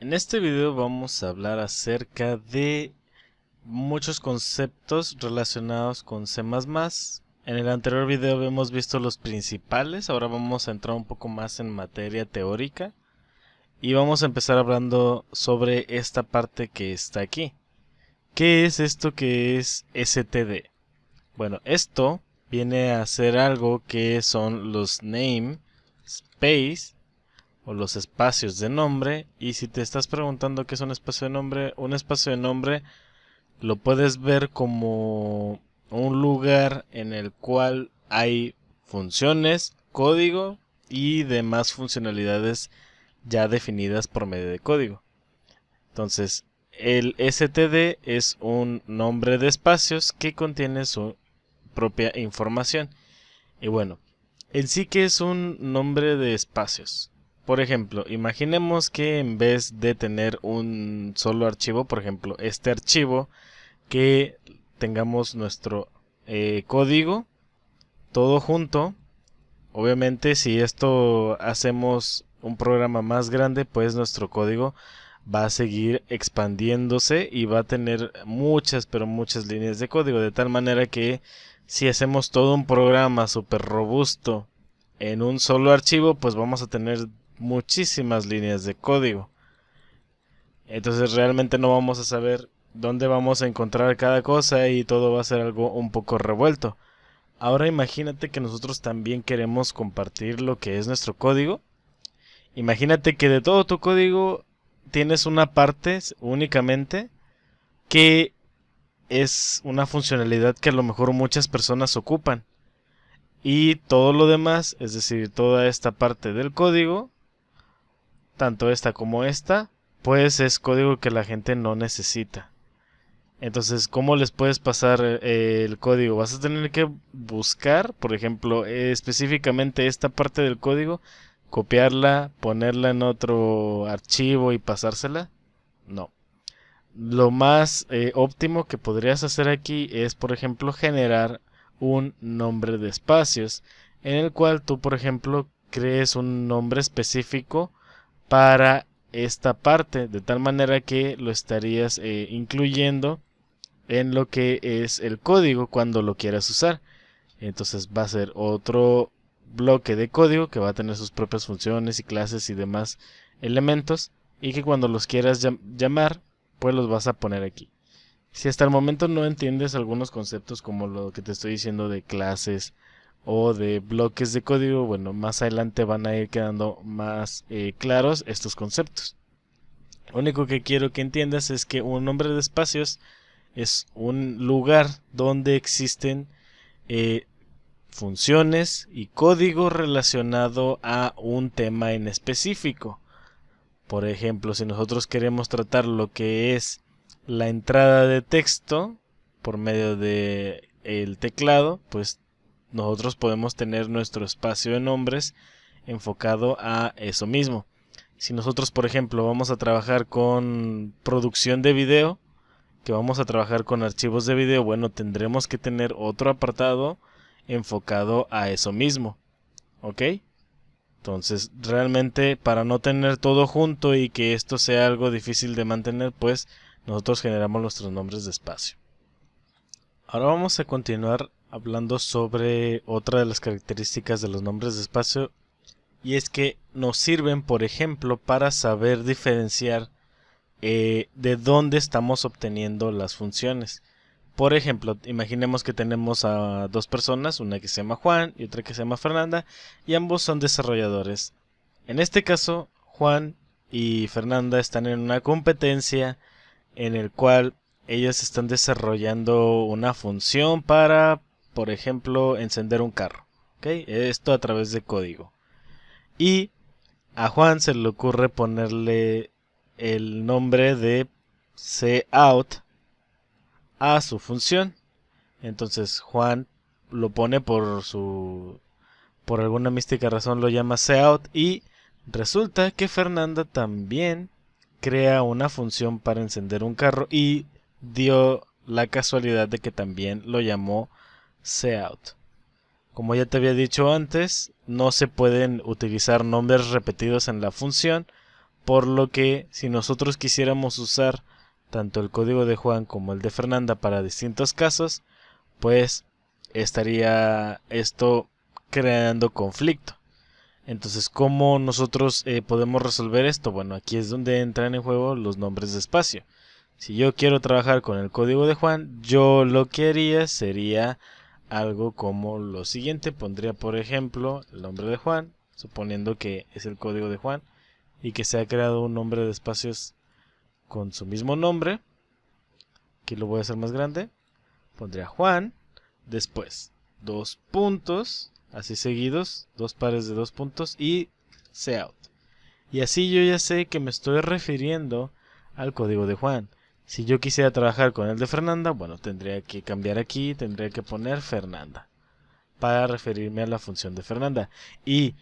En este video vamos a hablar acerca de muchos conceptos relacionados con C++. En el anterior video hemos visto los principales, ahora vamos a entrar un poco más en materia teórica y vamos a empezar hablando sobre esta parte que está aquí. ¿Qué es esto que es std? Bueno, esto viene a ser algo que son los namespace o los espacios de nombre. Y si te estás preguntando qué es un espacio de nombre lo puedes ver como un lugar en el cual hay funciones, código y demás funcionalidades ya definidas por medio de código. Entonces, el std es un nombre de espacios que contiene su propia información. Y bueno, en sí que es un nombre de espacios. Por ejemplo, imaginemos que en vez de tener un solo archivo, por ejemplo, este archivo, que tengamos nuestro código todo junto. Obviamente, si esto hacemos un programa más grande, pues nuestro código va a seguir expandiéndose y va a tener muchas, pero muchas líneas de código, de tal manera que si hacemos todo un programa súper robusto en un solo archivo, pues vamos a tener muchísimas líneas de código. Entonces realmente no vamos a saber dónde vamos a encontrar cada cosa y todo va a ser algo un poco revuelto. Ahora imagínate que nosotros también queremos compartir lo que es nuestro código. Imagínate que de todo tu código tienes una parte únicamente que es una funcionalidad que a lo mejor muchas personas ocupan. Y todo lo demás, es decir, toda esta parte del código, tanto esta como esta, pues es código que la gente no necesita. Entonces, ¿cómo les puedes pasar el código? Vas a tener que buscar, por ejemplo, específicamente esta parte del código, copiarla, ponerla en otro archivo y pasársela. No. Lo más óptimo que podrías hacer aquí es, por ejemplo, generar un nombre de espacios, en el cual tú, por ejemplo, crees un nombre específico para esta parte, de tal manera que lo estarías incluyendo en lo que es el código cuando lo quieras usar. Entonces va a ser otro bloque de código que va a tener sus propias funciones y clases y demás elementos, y que cuando los quieras llamar, pues los vas a poner aquí. Si hasta el momento no entiendes algunos conceptos como lo que te estoy diciendo de clases o de bloques de código, bueno, más adelante van a ir quedando más claros estos conceptos. Lo único que quiero que entiendas es que un nombre de espacios es un lugar donde existen funciones y código relacionado a un tema en específico. Por ejemplo, si nosotros queremos tratar lo que es la entrada de texto por medio de el teclado, pues nosotros podemos tener nuestro espacio de nombres enfocado a eso mismo. Si nosotros, por ejemplo, vamos a trabajar con producción de video, que vamos a trabajar con archivos de video, bueno, tendremos que tener otro apartado enfocado a eso mismo. ¿Ok? Entonces, realmente, para no tener todo junto y que esto sea algo difícil de mantener, pues nosotros generamos nuestros nombres de espacio. Ahora vamos a continuar hablando sobre otra de las características de los nombres de espacio, y es que nos sirven, por ejemplo, para saber diferenciar de dónde estamos obteniendo las funciones. Por ejemplo, imaginemos que tenemos a dos personas, una que se llama Juan y otra que se llama Fernanda, y ambos son desarrolladores. En este caso, Juan y Fernanda están en una competencia en el cual ellos están desarrollando una función para, por ejemplo, encender un carro. ¿Okay? Esto a través de código. Y a Juan se le ocurre ponerle el nombre de cout a su función. Entonces Juan lo pone por alguna mística razón lo llama cout, y resulta que Fernanda también crea una función para encender un carro y dio la casualidad de que también lo llamó cout. Como ya te había dicho antes, no se pueden utilizar nombres repetidos en la función, por lo que si nosotros quisiéramos usar tanto el código de Juan como el de Fernanda para distintos casos, pues estaría esto creando conflicto. Entonces, ¿cómo nosotros podemos resolver esto? Bueno, aquí es donde entran en juego los nombres de espacio. Si yo quiero trabajar con el código de Juan, yo lo que haría sería algo como lo siguiente. Pondría, por ejemplo, el nombre de Juan, suponiendo que es el código de Juan y que se ha creado un nombre de espacios con su mismo nombre. Aquí lo voy a hacer más grande. Pondría Juan, después dos puntos, así seguidos, dos pares de dos puntos y cout. Y así yo ya sé que me estoy refiriendo al código de Juan. Si yo quisiera trabajar con el de Fernanda, bueno, tendría que cambiar aquí, tendría que poner Fernanda para referirme a la función de Fernanda. Y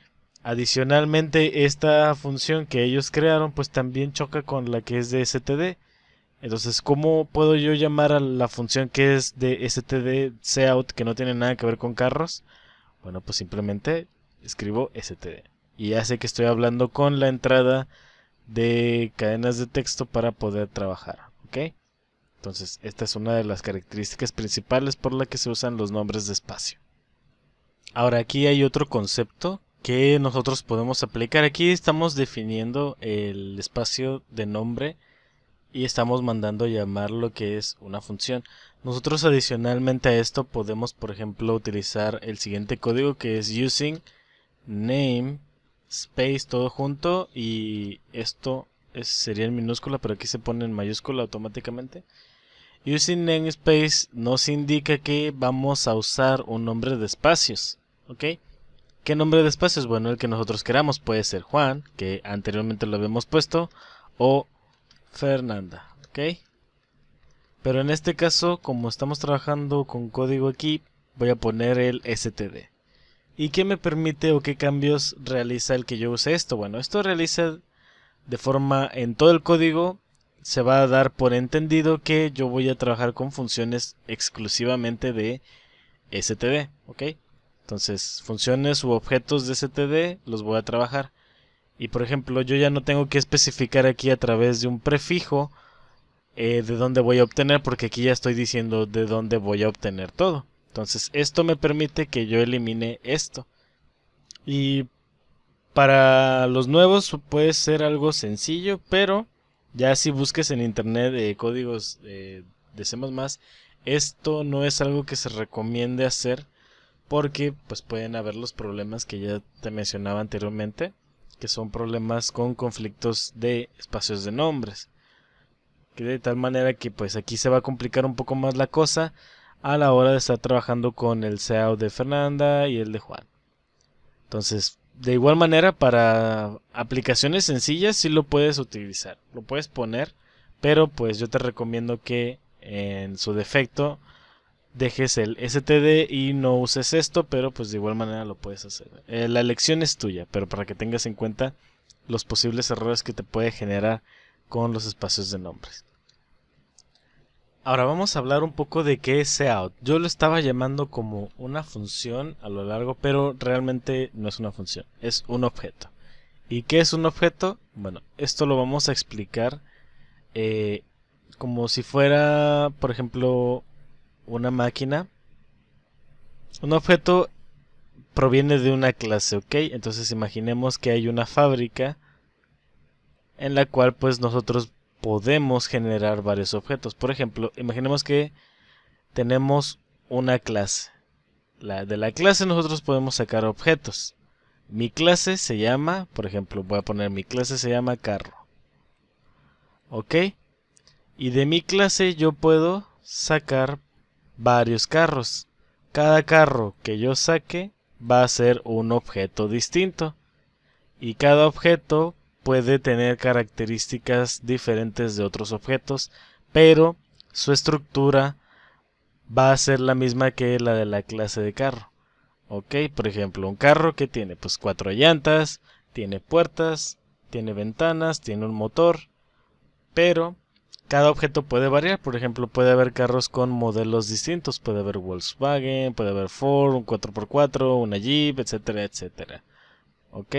adicionalmente esta función que ellos crearon pues también choca con la que es de std. Entonces, ¿cómo puedo yo llamar a la función que es de std cout que no tiene nada que ver con carros? Bueno, pues simplemente escribo std. Y ya sé que estoy hablando con la entrada de cadenas de texto para poder trabajar, ¿ok? Entonces, esta es una de las características principales por la que se usan los nombres de espacio. Ahora, aquí hay otro concepto que nosotros podemos aplicar. Aquí estamos definiendo el espacio de nombre y estamos mandando llamar lo que es una función. Nosotros adicionalmente a esto podemos, por ejemplo, utilizar el siguiente código que es using name space todo junto, y esto sería en minúscula, pero aquí se pone en mayúscula automáticamente. Using namespace nos indica que vamos a usar un nombre de espacios, ¿ok? ¿Qué nombre de espacios? Bueno, el que nosotros queramos. Puede ser Juan, que anteriormente lo habíamos puesto, o Fernanda, ¿ok? Pero en este caso, como estamos trabajando con código aquí, voy a poner el std. ¿Y qué me permite o qué cambios realiza el que yo use esto? Bueno, esto realiza de forma en todo el código. Se va a dar por entendido que yo voy a trabajar con funciones exclusivamente de std, ¿ok? Entonces, funciones u objetos de std los voy a trabajar. Y por ejemplo, yo ya no tengo que especificar aquí a través de un prefijo de dónde voy a obtener, porque aquí ya estoy diciendo de dónde voy a obtener todo. Entonces, esto me permite que yo elimine esto. Y para los nuevos puede ser algo sencillo, pero ya si busques en internet códigos de C++, esto no es algo que se recomiende hacer, porque pues pueden haber los problemas que ya te mencionaba anteriormente, que son problemas con conflictos de espacios de nombres, que de tal manera que pues aquí se va a complicar un poco más la cosa a la hora de estar trabajando con el cout de Fernanda y el de Juan. Entonces, de igual manera, para aplicaciones sencillas sí lo puedes utilizar, lo puedes poner, pero pues yo te recomiendo que en su defecto dejes el std y no uses esto, pero pues de igual manera lo puedes hacer. La elección es tuya, pero para que tengas en cuenta los posibles errores que te puede generar con los espacios de nombres. Ahora vamos a hablar un poco de qué es cout. Yo lo estaba llamando como una función a lo largo, pero realmente no es una función, es un objeto. ¿Y qué es un objeto? Bueno, esto lo vamos a explicar como si fuera, por ejemplo, una máquina. Un objeto proviene de una clase, ¿ok? Entonces imaginemos que hay una fábrica en la cual pues nosotros podemos generar varios objetos. Por ejemplo, imaginemos que tenemos una clase. De la clase nosotros podemos sacar objetos. Mi clase se llama, por ejemplo, voy a poner mi clase se llama carro. ¿Ok? Y de mi clase yo puedo sacar varios carros. Cada carro que yo saque va a ser un objeto distinto. Y cada objeto puede tener características diferentes de otros objetos, pero su estructura va a ser la misma que la de la clase de carro. Ok, por ejemplo, un carro que tiene pues 4 llantas, tiene puertas, tiene ventanas, tiene un motor, pero cada objeto puede variar. Por ejemplo, puede haber carros con modelos distintos, puede haber Volkswagen, puede haber Ford, un 4x4, una Jeep, etcétera, etcétera. Ok.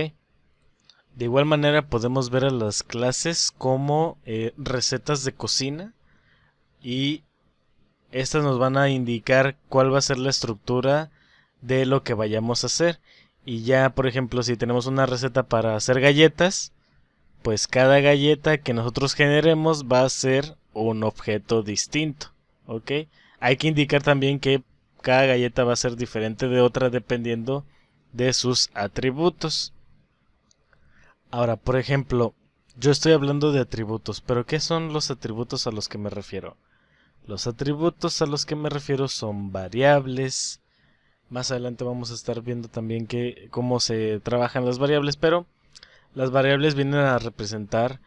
De igual manera podemos ver a las clases como recetas de cocina, y estas nos van a indicar cuál va a ser la estructura de lo que vayamos a hacer. Y ya, por ejemplo, si tenemos una receta para hacer galletas, pues cada galleta que nosotros generemos va a ser un objeto distinto, ¿ok? Hay que indicar también que cada galleta va a ser diferente de otra dependiendo de sus atributos. Ahora, por ejemplo, yo estoy hablando de atributos, pero ¿qué son los atributos a los que me refiero? Los atributos a los que me refiero son variables. Más adelante vamos a estar viendo también cómo se trabajan las variables, pero las variables vienen a representar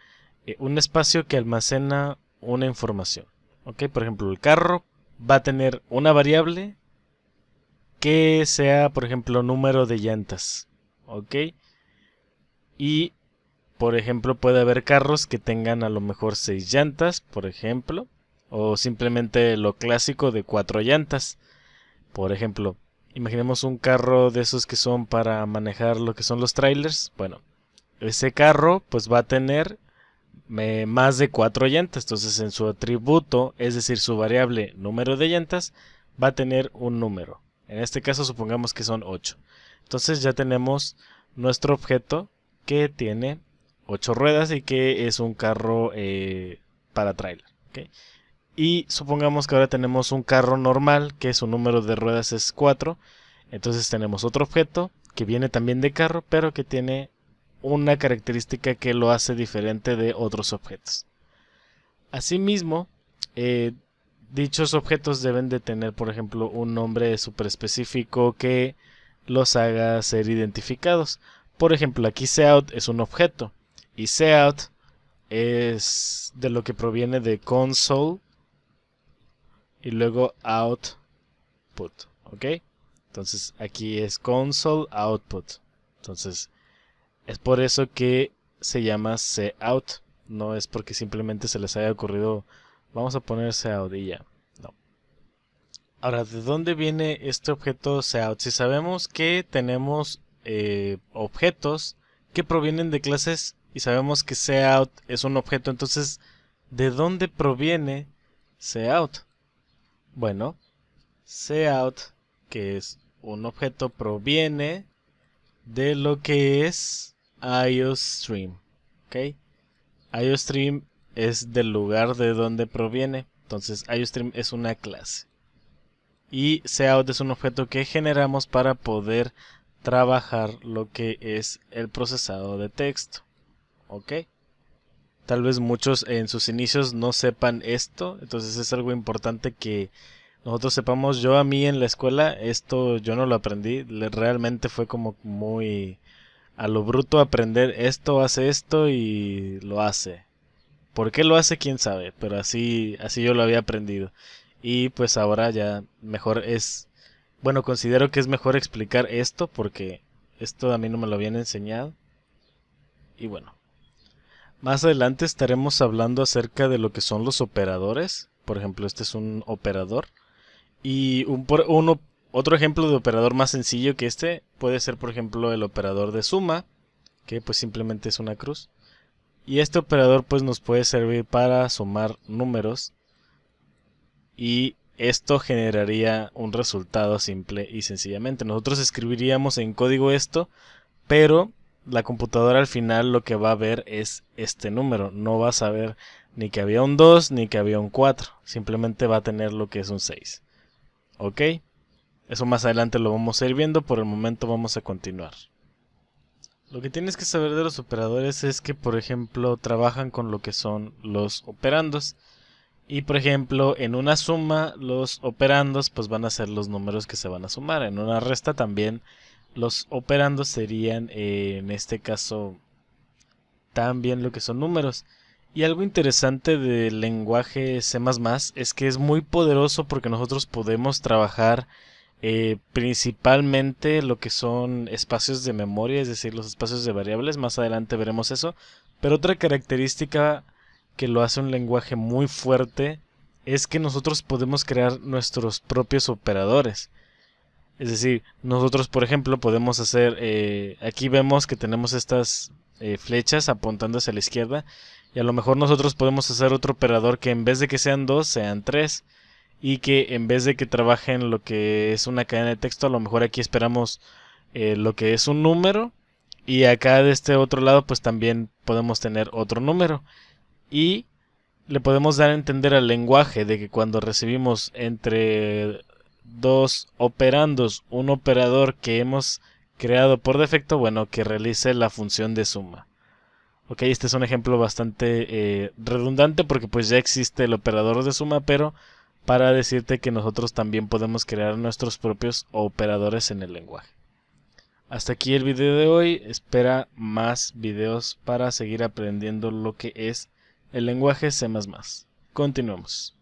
un espacio que almacena una información. ¿Ok? Por ejemplo, el carro va a tener una variable que sea, por ejemplo, número de llantas. ¿Ok? Y, por ejemplo, puede haber carros que tengan a lo mejor 6 llantas, por ejemplo. O simplemente lo clásico de 4 llantas. Por ejemplo, imaginemos un carro de esos que son para manejar lo que son los trailers. Bueno, ese carro pues va a tener más de 4 llantas. Entonces en su atributo, es decir, su variable número de llantas, va a tener un número. En este caso supongamos que son 8. Entonces ya tenemos nuestro objeto que tiene 8 ruedas y que es un carro para trailer. ¿Okay? Y supongamos que ahora tenemos un carro normal que su número de ruedas es 4. Entonces tenemos otro objeto que viene también de carro, pero que tiene una característica que lo hace diferente de otros objetos. Asimismo, dichos objetos deben de tener, por ejemplo, un nombre súper específico que los haga ser identificados. Por ejemplo, aquí cout es un objeto y cout es de lo que proviene de console y luego output, ¿ok? Entonces aquí es console output. Entonces es por eso que se llama cout. No es porque simplemente se les haya ocurrido vamos a poner cout y ya. No. Ahora, ¿de dónde viene este objeto cout? Si sabemos que tenemos objetos que provienen de clases y sabemos que cout es un objeto, entonces ¿de dónde proviene cout? Bueno, cout, que es un objeto, proviene de lo que es IOStream. ¿Ok? IOStream es del lugar de donde proviene. Entonces IOStream es una clase. Y cout es un objeto que generamos para poder trabajar lo que es el procesado de texto. ¿Ok? Tal vez muchos en sus inicios no sepan esto. Entonces es algo importante que nosotros sepamos. A mí en la escuela esto yo no lo aprendí. Realmente fue como muy a lo bruto aprender esto hace esto y lo hace. ¿Por qué lo hace? Quién sabe, pero así yo lo había aprendido. Y pues ahora ya mejor es, bueno, considero que es mejor explicar esto porque esto a mí no me lo habían enseñado. Y bueno, más adelante estaremos hablando acerca de lo que son los operadores. Por ejemplo, este es un operador. Y otro ejemplo de operador más sencillo que este puede ser, por ejemplo, el operador de suma, que pues simplemente es una cruz. Y este operador pues nos puede servir para sumar números y esto generaría un resultado simple y sencillamente. Nosotros escribiríamos en código esto, pero la computadora al final lo que va a ver es este número. No va a saber ni que había un 2 ni que había un 4. Simplemente va a tener lo que es un 6. ¿Ok? Eso más adelante lo vamos a ir viendo. Por el momento vamos a continuar. Lo que tienes que saber de los operadores es que, por ejemplo, trabajan con lo que son los operandos. Y, por ejemplo, en una suma, los operandos pues van a ser los números que se van a sumar. En una resta también los operandos serían, en este caso, también lo que son números. Y algo interesante del lenguaje C++ es que es muy poderoso porque nosotros podemos trabajar principalmente lo que son espacios de memoria, es decir, los espacios de variables. Más adelante veremos eso. Pero otra característica que lo hace un lenguaje muy fuerte es que nosotros podemos crear nuestros propios operadores. Es decir, nosotros por ejemplo podemos hacer, aquí vemos que tenemos estas flechas apuntando hacia la izquierda, y a lo mejor nosotros podemos hacer otro operador que en vez de que sean 2 sean 3, y que en vez de que trabaje en lo que es una cadena de texto, a lo mejor aquí esperamos lo que es un número, y acá de este otro lado pues también podemos tener otro número, y le podemos dar a entender al lenguaje de que cuando recibimos entre dos operandos un operador que hemos creado por defecto, bueno, que realice la función de suma. Ok, este es un ejemplo bastante redundante porque pues ya existe el operador de suma, pero para decirte que nosotros también podemos crear nuestros propios operadores en el lenguaje. Hasta aquí el video de hoy, espera más videos para seguir aprendiendo lo que es el lenguaje C++. Continuemos.